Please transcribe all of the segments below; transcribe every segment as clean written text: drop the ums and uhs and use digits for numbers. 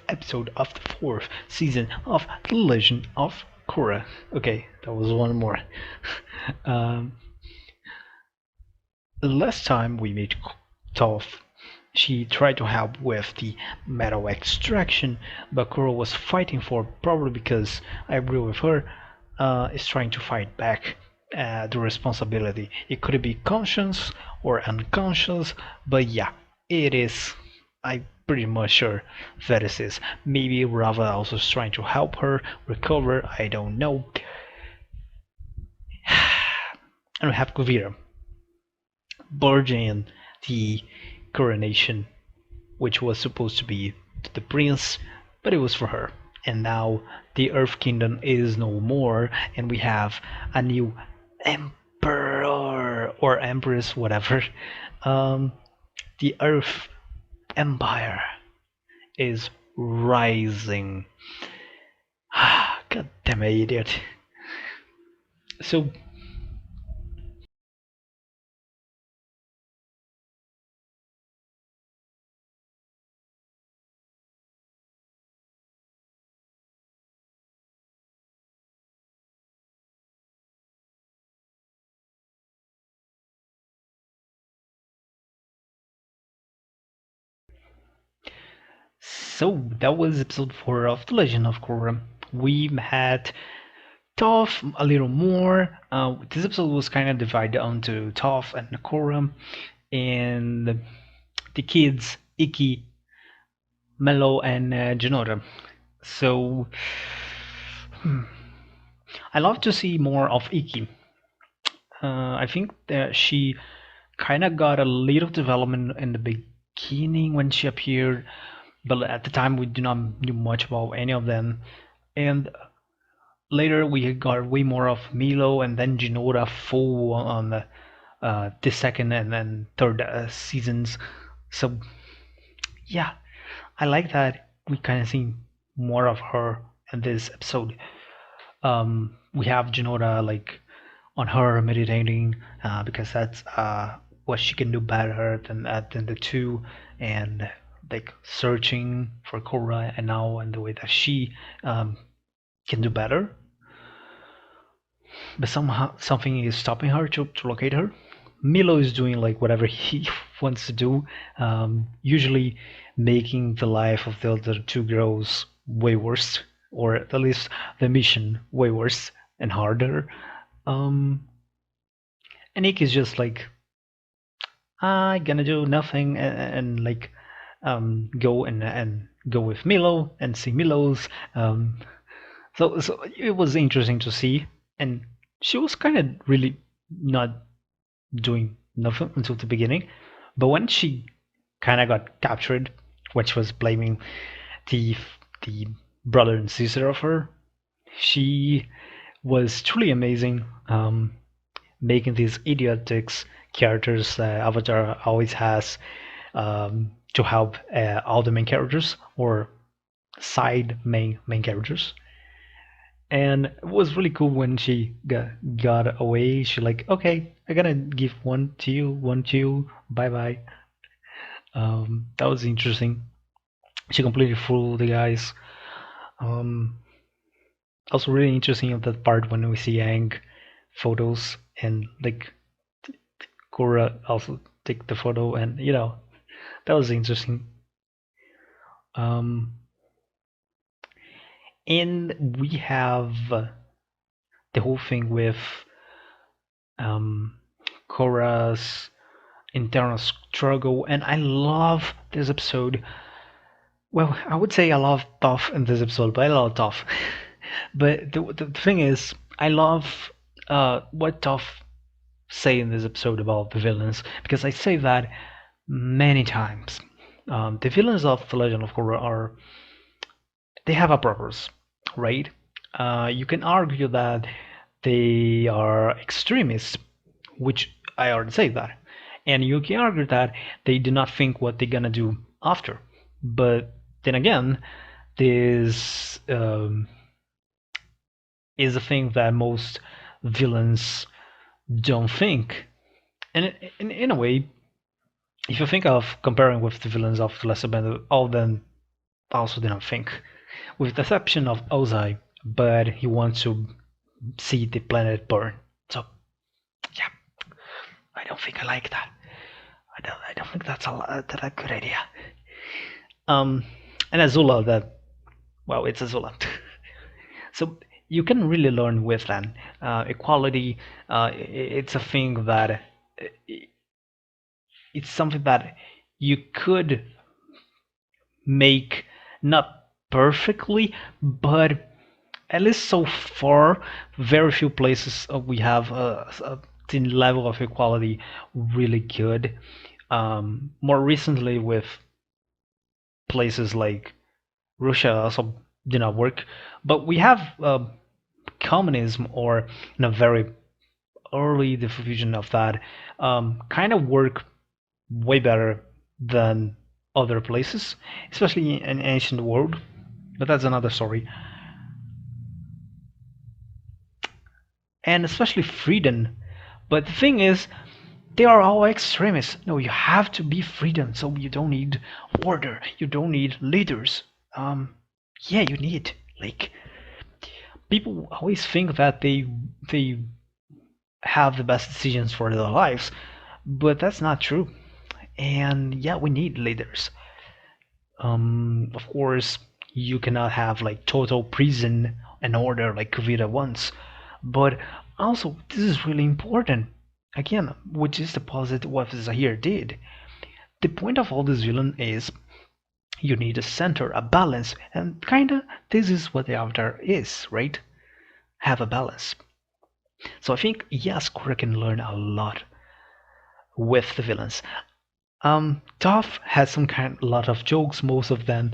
episode of the 4th season of The Legend of Korra. Okay, that was one more. um, Last time we met Toph, she tried to help with the metal extraction, but Korra was fighting for it, probably because I agree with her, is trying to fight back the responsibility. It could be conscious or unconscious, but yeah, it is. I'm pretty much sure that it is. Maybe Rava also is trying to help her recover. I don't know. And we have Kuvira barging the coronation, which was supposed to be to the prince, but it was for her. And now the Earth Kingdom is no more, and we have a new emperor or empress, whatever. Um, the Earth Empire is rising. God damn it, idiot. So that was episode 4 of The Legend of Korra. We had Toph a little more. This episode was kind of divided onto Toph and Korra, and the kids, Iki, Mello, and Janora. So, hmm, I love to see more of Iki. I think that she kind of got a little development in the beginning when she appeared, but at the time we did not know much about any of them. And later we got way more of Milo and then Jinora full on the second and then third seasons. So yeah, I like that we kind of see more of her in this episode. We have Jinora like on her meditating because that's what she can do better than the two, and like searching for Korra and now and the way that she can do better, but somehow something is stopping her to locate her. Milo is doing like whatever he wants to do, usually making the life of the other two girls way worse, or at least the mission way worse and harder. Um, and Nick is just like, I gonna do nothing and like go and go with Milo and see Milo's. So it was interesting to see, and she was kind of really not doing nothing until the beginning, but when she kind of got captured, when she was blaming the the brother and sister of her, she was truly amazing. Making these idiotic characters Avatar always has to help all the main characters or side main characters. And it was really cool when she got away. She like, okay, I'm gonna give one to you, bye bye. That was interesting. She completely fooled the guys. Um, Also really interesting of that part when we see Yang photos and like Korra also take the photo, and that was interesting. Um, and we have the whole thing with um, Korra's internal struggle, and I love this episode. Well, I would say I love Toph in this episode, but I love Toph. But the thing is, I love what Toph say in this episode about the villains, because I say that many times. The villains of The Legend of Korra they have a purpose, right? You can argue that they are extremists, which I already say that, and you can argue that they do not think what they're gonna do after. But then again, this is a thing that most villains don't think. And in a way, if you think of comparing with the villains of The Last Airbender, all of them also did not think, with the exception of Ozai, but he wants to see the planet burn. So yeah, I don't think I like that. I don't think that's a good idea. Um, and Azula, that well, it's Azula. So you can really learn with that. Equality, it's a thing that it's something that you could make not perfectly, but at least so far, very few places we have the level of equality really good. More recently, with places like Russia, also did not work, but we have communism, or in a very early diffusion of that, kind of work way better than other places, especially in ancient world. But that's another story. And especially freedom. But the thing is, they are all extremists. No, you have to be freedom, so you don't need order. You don't need leaders. Yeah, you need like people always think that they have the best decisions for their lives, but that's not true. And yeah, we need leaders. Of course, you cannot have like total prison and order like Kavita wants, but also this is really important. Again, which is the positive what Zahir did. The point of all this villain is you need a center, a balance, and kinda this is what the Avatar is, right? Have a balance. So I think yes, Korra can learn a lot with the villains. Toph has some kind lot of jokes. Most of them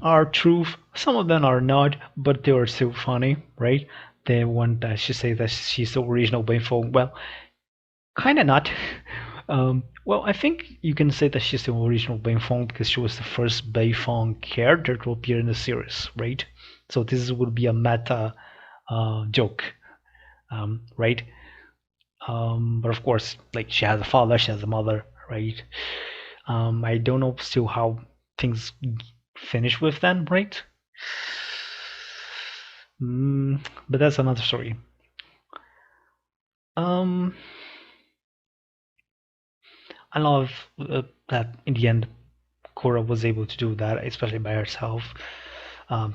are truth. Some of them are not, but they are still funny, right? The one that she says that she's the original Bayfong. Well, kind of not. Well, I think you can say that she's the original Bayfong because she was the first Bayfong character to appear in the series, right? So this would be a meta joke, right? But of course, like she has a father, she has a mother, right? I don't know still how things finish with them, right? But that's another story. Um, I love that in the end, Korra was able to do that, especially by herself.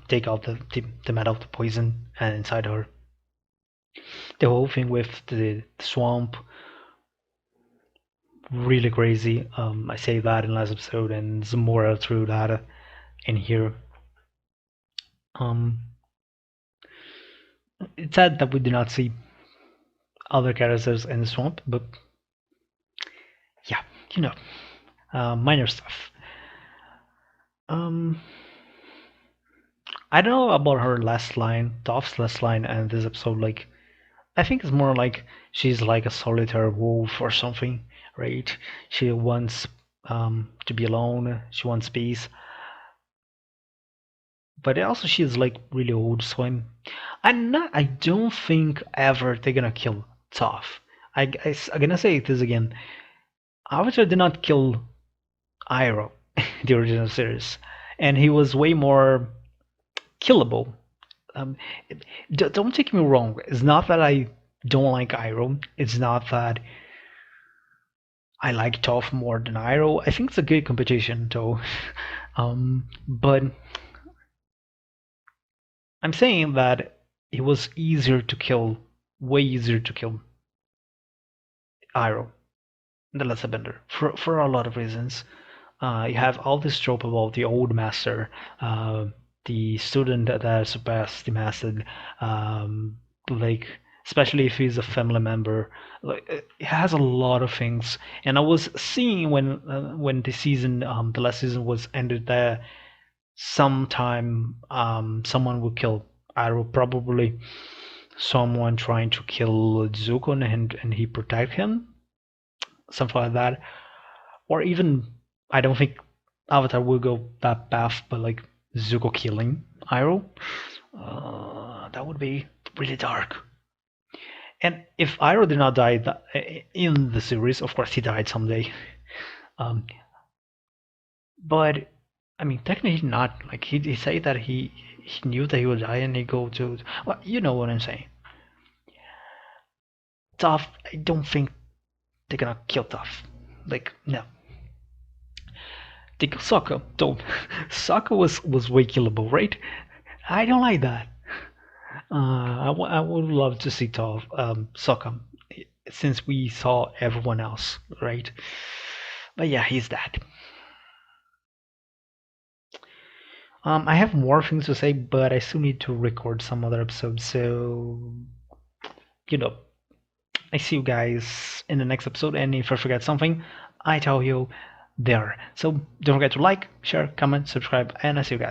Take out the metal, the poison, and inside her. The whole thing with the swamp, really crazy. I say that in last episode, and some more through that in here. Um, it's sad that we do not see other characters in the swamp, but yeah, you know, minor stuff. Um, I don't know about her last line, Toph's last line, and this episode. Like, I think it's more like she's like a solitary wolf or something, right? She wants to be alone. She wants peace, but also she's like really old, so I'm not. I don't think ever they're gonna kill Toph. I'm gonna say this again. Avatar did not kill Iroh, the original series, and he was way more killable. Um, don't take me wrong. It's not that I don't like Iroh. It's not that I like Toph more than Iroh. I think it's a good competition, though. But I'm saying that it was easier to kill, way easier to kill Iroh than the Airbender for a lot of reasons. You have all this trope about the old master, the student that surpassed the master, like especially if he's a family member. Like it has a lot of things. And I was seeing when the season, the last season was ended there. Sometime, someone will kill Arrow, probably someone trying to kill Zuko and he protect him, something like that. Or even I don't think Avatar will go that path, but like Zuko killing Iroh, that would be really dark. And if Iroh did not die in the series, of course he died someday. Um, but I mean, technically not. Like he said that he knew that he would die, and he go to. Well, you know what I'm saying. Toph, I don't think they're gonna kill Toph. Like no. They kill Sokka. Don't. Sokka was way killable, right? I don't like that. I would love to see Toph, Sokka, since we saw everyone else, right? But yeah, he's dead. I have more things to say, but I still need to record some other episodes. So, you know, I see you guys in the next episode. And if I forget something, I tell you there. So don't forget to like, share, comment, subscribe, and I see you guys.